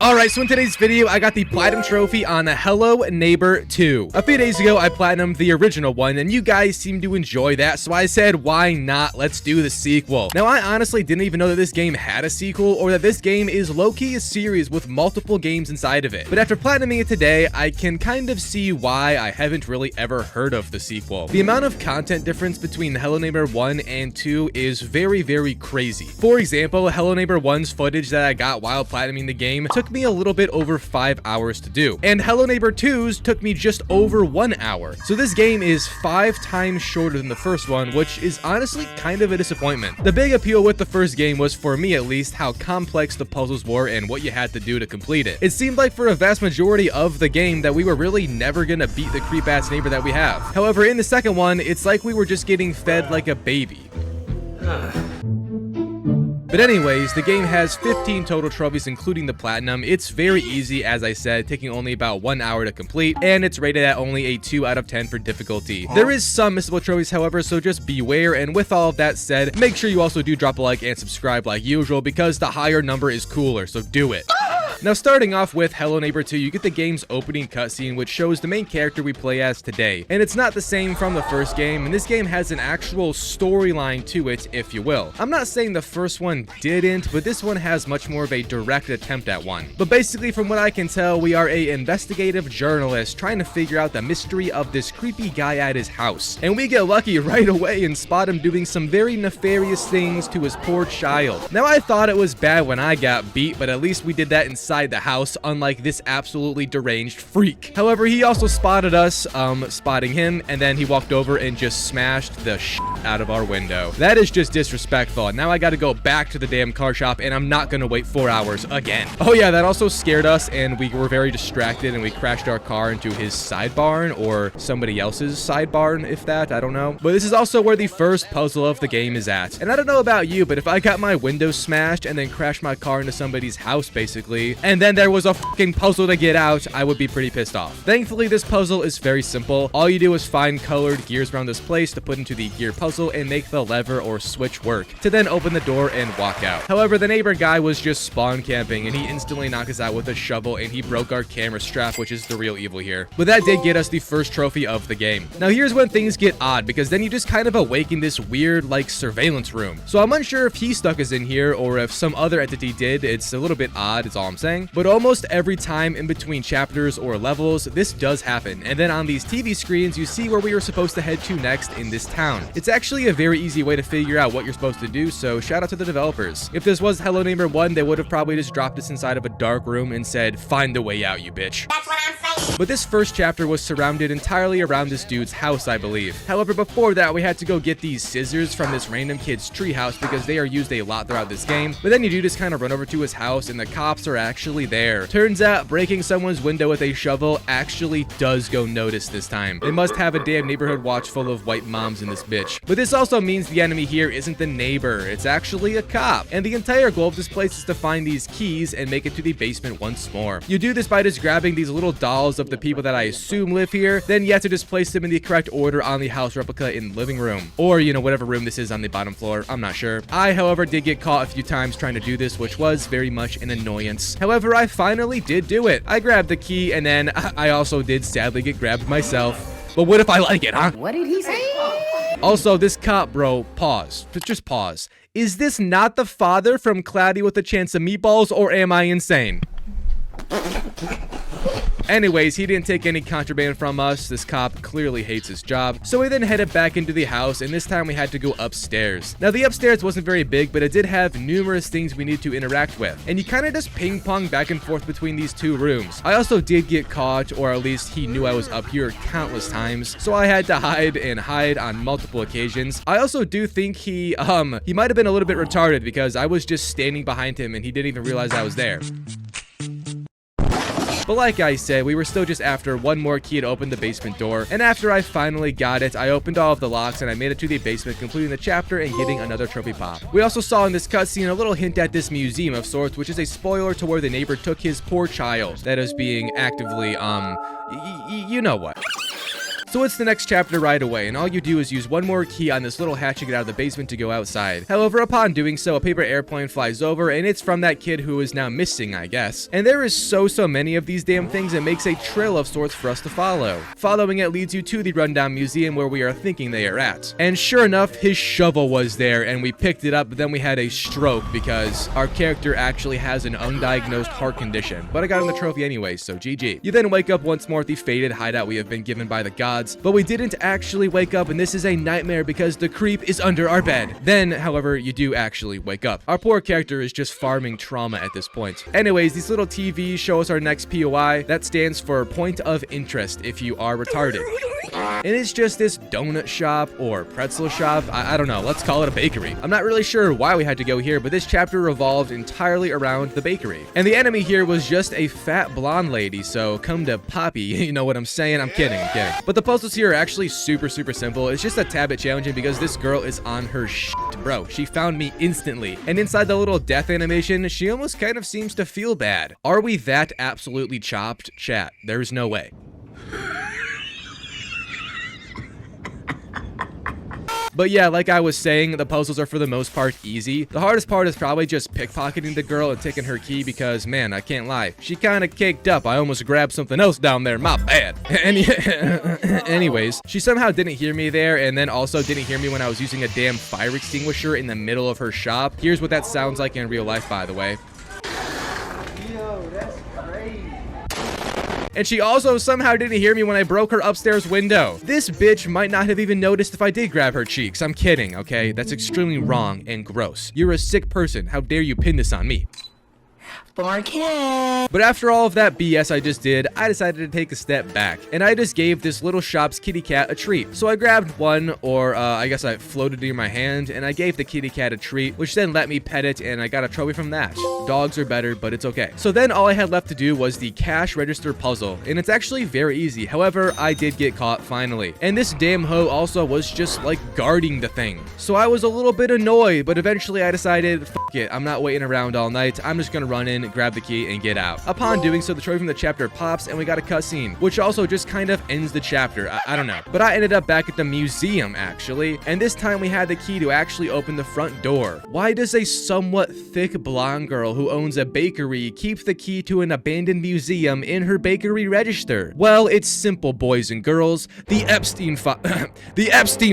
Alright, so in today's video, I got the Platinum Trophy on Hello Neighbor 2. A few days ago, I Platinumed the original one, and you guys seem to enjoy that, so I said, why not? Let's do the sequel. Now, I honestly didn't even know that this game had a sequel, or that this game is low-key a series with multiple games inside of it. But after Platinuming it today, I can kind of see why I haven't really ever heard of the sequel. The amount of content difference between Hello Neighbor 1 and 2 is very, very crazy. For example, Hello Neighbor 1's footage that I got while Platinuming the game took me a little bit over 5 hours to do, and Hello Neighbor 2's took me just over 1 hour. So this game is 5 times shorter than the first one, which is honestly kind of a disappointment. The big appeal with the first game was, for me at least, how complex the puzzles were and what you had to do to complete it. It seemed like for a vast majority of the game that we were really never gonna beat the creep-ass neighbor that we have. However, in the second one, it's like we were just getting fed like a baby. But anyways, the game has 15 total trophies, including the Platinum. It's very easy, as I said, taking only about 1 hour to complete, and it's rated at only a 2 out of 10 for difficulty. There is some missable trophies, however, so just beware, and with all of that said, make sure you also do drop a like and subscribe like usual, because the higher number is cooler, so do it. Now, starting off with Hello Neighbor 2, you get the game's opening cutscene, which shows the main character we play as today. And it's not the same from the first game, and this game has an actual storyline to it, if you will. I'm not saying the first one didn't, but this one has much more of a direct attempt at one. But basically, from what I can tell, we are a investigative journalist trying to figure out the mystery of this creepy guy at his house. And we get lucky right away and spot him doing some very nefarious things to his poor child. Now, I thought it was bad when I got beat, but at least we did that inside the house, unlike this absolutely deranged freak. However, he also spotted us, spotting him, and then he walked over and just smashed the shit out of our window. That is just disrespectful. Now I gotta go back to the damn car shop, and I'm not gonna wait 4 hours again. Oh yeah, that also scared us, and we were very distracted, and we crashed our car into his side barn, or somebody else's side barn, if that, I don't know. But this is also where the first puzzle of the game is at. And I don't know about you, but if I got my window smashed and then crashed my car into somebody's house, basically, and then there was a fucking puzzle to get out, I would be pretty pissed off. Thankfully, this puzzle is very simple. All you do is find colored gears around this place to put into the gear puzzle and make the lever or switch work, to then open the door and walk out. However, the neighbor guy was just spawn camping, and he instantly knocked us out with a shovel, and he broke our camera strap, which is the real evil here. But that did get us the first trophy of the game. Now, here's when things get odd, because then you just kind of awaken this weird, like, surveillance room. So I'm unsure if he stuck us in here, or if some other entity did. It's a little bit odd, is all I'm saying. But almost every time in between chapters or levels, this does happen. And then on these TV screens, you see where we are supposed to head to next in this town. It's actually a very easy way to figure out what you're supposed to do, so shout out to the developers. If this was Hello Neighbor 1, they would have probably just dropped us inside of a dark room and said, find the way out, you bitch. That's what I'm saying. But this first chapter was surrounded entirely around this dude's house, I believe. However, before that, we had to go get these scissors from this random kid's treehouse because they are used a lot throughout this game. But then you do just kind of run over to his house, and the cops are actually there. Turns out breaking someone's window with a shovel actually does go noticed this time. They must have a damn neighborhood watch full of white moms in this bitch. But this also means the enemy here isn't the neighbor, it's actually a cop. And the entire goal of this place is to find these keys and make it to the basement once more. You do this by just grabbing these little dolls of the people that I assume live here, then you have to just place them in the correct order on the house replica in the living room. Or, you know, whatever room this is on the bottom floor, I'm not sure. I, however, did get caught a few times trying to do this, which was very much an annoyance. However, I finally did do it. I grabbed the key, and then I also did sadly get grabbed myself. But what if I like it, huh? What did he say? Also, this cop, bro, pause. Just pause. Is this not the father from Cloudy with a Chance of Meatballs, or am I insane? Anyways, he didn't take any contraband from us. This cop clearly hates his job. So we then headed back into the house, and this time we had to go upstairs. Now, the upstairs wasn't very big, but it did have numerous things we need to interact with. And you kind of just ping pong back and forth between these two rooms. I also did get caught, or at least he knew I was up here countless times. So I had to hide and hide on multiple occasions. I also do think he might have been a little bit retarded because I was just standing behind him and he didn't even realize I was there. But like I said, we were still just after one more key to open the basement door, and after I finally got it, I opened all of the locks and I made it to the basement, completing the chapter and getting another trophy pop. We also saw in this cutscene a little hint at this museum of sorts, which is a spoiler to where the neighbor took his poor child that is being actively, you know what. So it's the next chapter right away, and all you do is use one more key on this little hatch to get out of the basement to go outside. However, upon doing so, a paper airplane flies over, and it's from that kid who is now missing, I guess. And there is so many of these damn things, it makes a trail of sorts for us to follow. Following it leads you to the rundown museum where we are thinking they are at. And sure enough, his shovel was there, and we picked it up, but then we had a stroke because our character actually has an undiagnosed heart condition. But I got him the trophy anyway, so GG. You then wake up once more at the fated hideout we have been given by the gods, but we didn't actually wake up, and this is a nightmare because the creep is under our bed. Then, however, you do actually wake up. Our poor character is just farming trauma at this point. Anyways, these little TVs show us our next POI. That stands for point of interest if you are retarded. And it's just this donut shop or pretzel shop. I don't know. Let's call it a bakery. I'm not really sure why we had to go here, but this chapter revolved entirely around the bakery. And the enemy here was just a fat blonde lady, so come to Poppy. You know what I'm saying? I'm kidding. But the puzzles here are actually super simple. It's just a tad bit challenging because this girl is on her shit, bro. She found me instantly. And inside the little death animation, she almost kind of seems to feel bad. Are we that absolutely chopped? Chat, there's no way. But yeah, like I was saying, the puzzles are for the most part easy. The hardest part is probably just pickpocketing the girl and taking her key because, man, I can't lie. She kind of caked up. I almost grabbed something else down there. My bad. Anyways, she somehow didn't hear me there and then also didn't hear me when I was using a damn fire extinguisher in the middle of her shop. Here's what that sounds like in real life, by the way. Yo, that's crazy. And she also somehow didn't hear me when I broke her upstairs window. This bitch might not have even noticed if I did grab her cheeks. I'm kidding, okay? That's extremely wrong and gross. You're a sick person. How dare you pin this on me? But after all of that BS I just did, I decided to take a step back, and I just gave this little shop's kitty cat a treat. So I grabbed one, or I guess I floated it in my hand, and I gave the kitty cat a treat, which then let me pet it, and I got a trophy from that. Dogs are better, but it's okay. So then all I had left to do was the cash register puzzle, and it's actually very easy. However, I did get caught finally. And this damn hoe also was just like guarding the thing. So I was a little bit annoyed, but eventually I decided, fuck it, I'm not waiting around all night. I'm just gonna run in, grab the key, and get out. Upon doing so, the trophy from the chapter pops, and we got a cutscene, which also just kind of ends the chapter. I don't know. But I ended up back at the museum, actually, and this time we had the key to actually open the front door. Why does a somewhat thick blonde girl who owns a bakery keep the key to an abandoned museum in her bakery register? Well, it's simple, boys and girls. The Epstein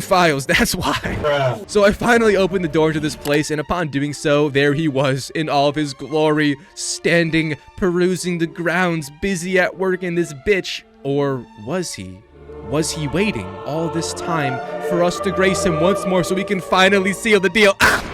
files, that's why. So I finally opened the door to this place, and upon doing so, there he was in all of his glory, standing, perusing the grounds, busy at work, in this bitch. Or was he? Was he waiting all this time for us to grace him once more so we can finally seal the deal? Ah!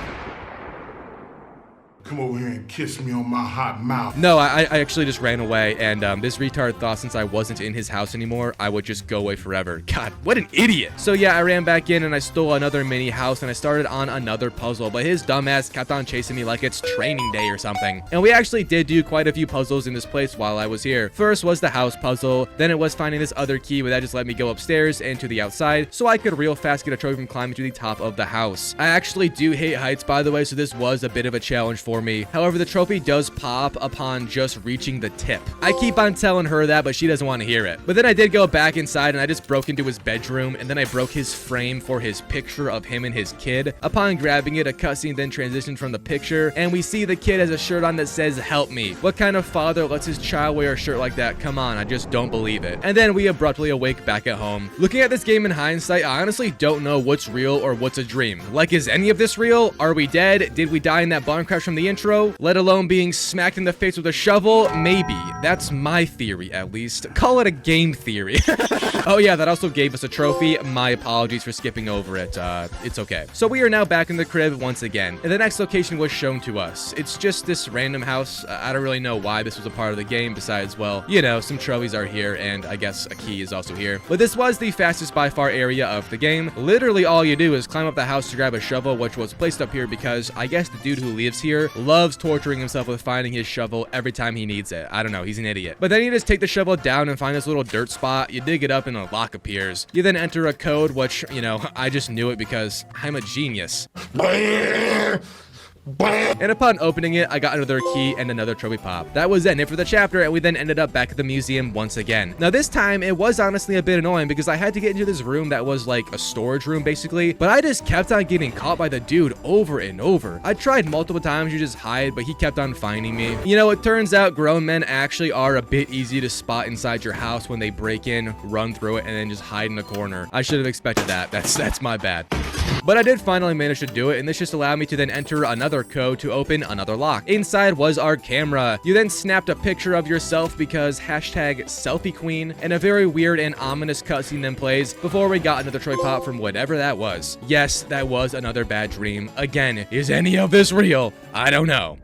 Come over here and kiss me on my hot mouth. No, I actually just ran away, and this retard thought since I wasn't in his house anymore, I would just go away forever. God, what an idiot. So yeah, I ran back in and I stole another mini house and I started on another puzzle, but his dumbass kept on chasing me like it's training day or something. And we actually did do quite a few puzzles in this place while I was here. First was the house puzzle, then it was finding this other key, but that just let me go upstairs and to the outside, so I could real fast get a trophy from climbing to the top of the house. I actually do hate heights, by the way, so this was a bit of a challenge for me. However, the trophy does pop upon just reaching the tip. I keep on telling her that, but she doesn't want to hear it. But then I did go back inside and I just broke into his bedroom, and then I broke his frame for his picture of him and his kid. Upon grabbing it, a cutscene then transitioned from the picture, and we see the kid has a shirt on that says "Help me." What kind of father lets his child wear a shirt like that? Come on, I just don't believe it. And then we abruptly awake back at home. Looking at this game in hindsight, I honestly don't know what's real or what's a dream. Like, is any of this real? Are we dead? Did we die in that barn crash from the intro? Let alone being smacked in the face with a shovel? Maybe. That's my theory, at least. Call it a game theory. Oh yeah, that also gave us a trophy. My apologies for skipping over it. It's okay. So we are now back in the crib once again, and the next location was shown to us. It's just this random house. I don't really know why this was a part of the game besides, well, you know, some trophies are here, and I guess a key is also here. But this was the fastest by far area of the game. Literally all you do is climb up the house to grab a shovel, which was placed up here because I guess the dude who lives here loves torturing himself with finding his shovel every time he needs it. I don't know, he's an idiot. But then you just take the shovel down and find this little dirt spot. You dig it up and a lock appears. You then enter a code, which, you know, I just knew it because I'm a genius. And upon opening it, I got another key and another trophy pop. That was it for the chapter, and we then ended up back at the museum once again. Now this time, it was honestly a bit annoying because I had to get into this room that was like a storage room basically, but I just kept on getting caught by the dude over and over. I tried multiple times to just hide, but he kept on finding me. You know, it turns out grown men actually are a bit easy to spot inside your house when they break in, run through it, and then just hide in a corner. I should have expected that. That's my bad. But I did finally manage to do it, and this just allowed me to then enter another code to open another lock. Inside was our camera. You then snapped a picture of yourself because hashtag selfie queen, and a very weird and ominous cutscene then plays before we got another trophy pop from whatever that was. Yes, that was another bad dream. Again, is any of this real? I don't know.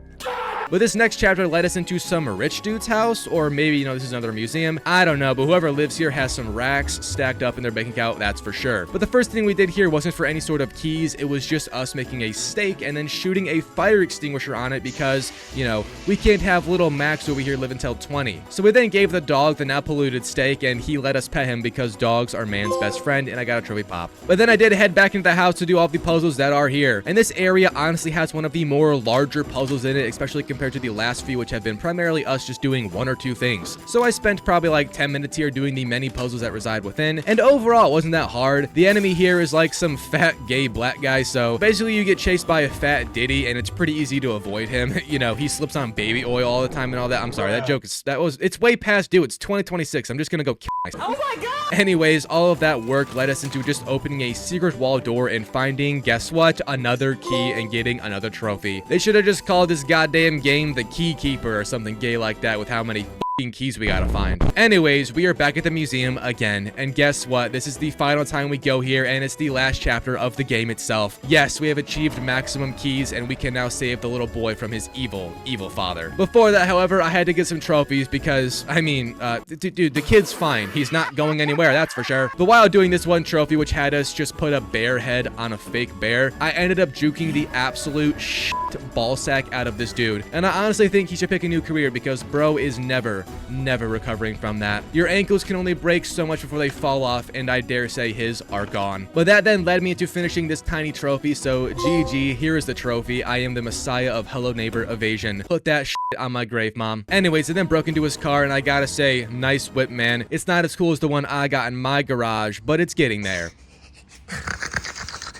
But this next chapter led us into some rich dude's house, or maybe, you know, this is another museum. I don't know, but whoever lives here has some racks stacked up in their bank account, that's for sure. But the first thing we did here wasn't for any sort of keys, it was just us making a stake and then shooting a fire extinguisher on it because, you know, we can't have little Max over here live until 20. So we then gave the dog the now polluted steak, and he let us pet him because dogs are man's best friend, and I got a trophy pop. But then I did head back into the house to do all the puzzles that are here. And this area honestly has one of the more larger puzzles in it, especially compared to the last few, which have been primarily us just doing one or two things. So I spent probably like 10 minutes here doing the many puzzles that reside within, and overall it wasn't that hard. The enemy here is like some fat gay black guy, so basically you get chased by a fat Diddy and it's pretty easy to avoid him. You know, he slips on baby oil all the time and all that. I'm sorry, that joke is, it's way past due. It's 2026. I'm just gonna go kill myself. Oh my god! Anyways, all of that work led us into just opening a secret wall door and finding, guess what? Another key and getting another trophy. They should have just called this goddamn game the Key Keeper or something gay like that with how many keys we gotta find. Anyways, we are back at the museum again, and guess what? This is the final time we go here, and it's the last chapter of the game itself. Yes, we have achieved maximum keys, and we can now save the little boy from his evil father. Before that, however, I had to get some trophies because, I mean, dude, the kid's fine. He's not going anywhere, that's for sure. But while doing this one trophy, which had us just put a bear head on a fake bear, I ended up juking the absolute shit ballsack out of this dude. And I honestly think he should pick a new career because bro is never recovering from that. Your ankles can only break so much before they fall off, and I dare say his are gone. But that then led me into finishing this tiny trophy, so GG, here is the trophy. I am the messiah of Hello Neighbor evasion. Put that shit on my grave, mom. Anyways, I then broke into his car, and I gotta say, nice whip, man. It's not as cool as the one I got in my garage, but it's getting there.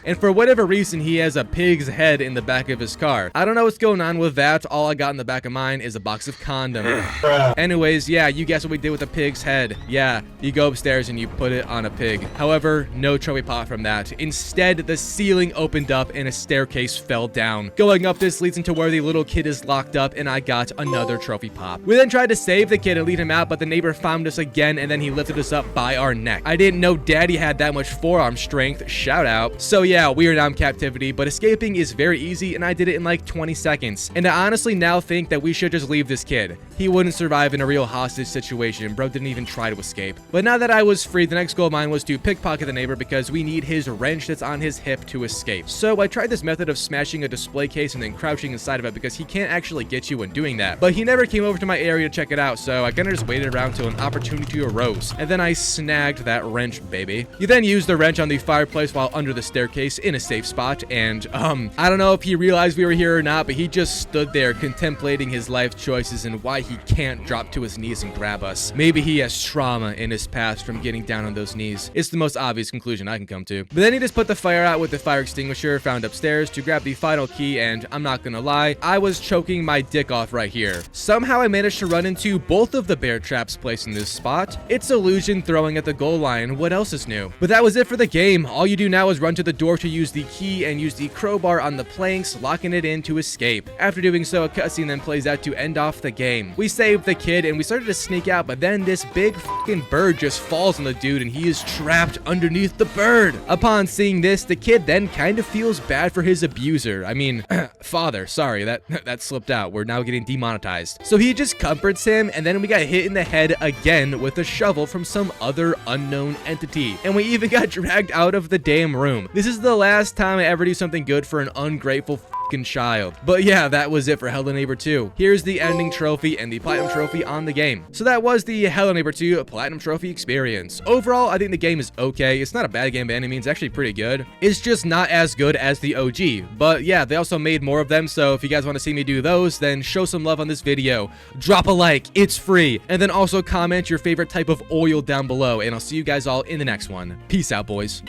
And for whatever reason, he has a pig's head in the back of his car. I don't know what's going on with that. All I got in the back of mine is a box of condoms. Anyways, yeah, you guess what we did with the pig's head. Yeah, you go upstairs and you put it on a pig. However, no trophy pop from that. Instead, the ceiling opened up and a staircase fell down. Going up this leads into where the little kid is locked up, and I got another trophy pop. We then tried to save the kid and lead him out, but the neighbor found us again, and then he lifted us up by our neck. I didn't know daddy had that much forearm strength. Shout out. So yeah, we are now in captivity, but escaping is very easy, and I did it in like 20 seconds. And I honestly now think that we should just leave this kid. He wouldn't survive in a real hostage situation. Bro didn't even try to escape. But now that I was free, the next goal of mine was to pickpocket the neighbor because we need his wrench that's on his hip to escape. So I tried this method of smashing a display case and then crouching inside of it because he can't actually get you when doing that. But he never came over to my area to check it out, so I kinda just waited around till an opportunity arose. And then I snagged that wrench, baby. You then use the wrench on the fireplace while under the staircase in a safe spot, and I don't know if he realized we were here or not, but he just stood there contemplating his life choices and why he can't drop to his knees and grab us. Maybe he has trauma in his past from getting down on those knees. It's the most obvious conclusion I can come to. But then he just put the fire out with the fire extinguisher found upstairs to grab the final key, and I'm not gonna lie, I was choking my dick off right here. Somehow I managed to run into both of the bear traps placed in this spot. It's Illusion throwing at the goal line. What else is new? But that was it for the game. All you do now is run to the door to use the key and use the crowbar on the planks, locking it in to escape. After doing so, a cutscene then plays out to end off the game. We saved the kid and we started to sneak out, but then this big fucking bird just falls on the dude and he is trapped underneath the bird. Upon seeing this, the kid then kind of feels bad for his abuser. I mean, father, sorry, that slipped out. We're now getting demonetized. So he just comforts him, and then we got hit in the head again with a shovel from some other unknown entity. And we even got dragged out of the damn room. This is the last time I ever do something good for an ungrateful fucking child. But yeah, that was it for Hello Neighbor 2. Here's the ending trophy and the platinum trophy on the game. So that was the Hello Neighbor 2 platinum trophy experience. Overall, I think the game is okay. It's not a bad game by any means, actually pretty good. It's just not as good as the OG. But yeah, they also made more of them, so if you guys want to see me do those, then show some love on this video. Drop a like, it's free. And then also comment your favorite type of oil down below, and I'll see you guys all in the next one. Peace out, boys.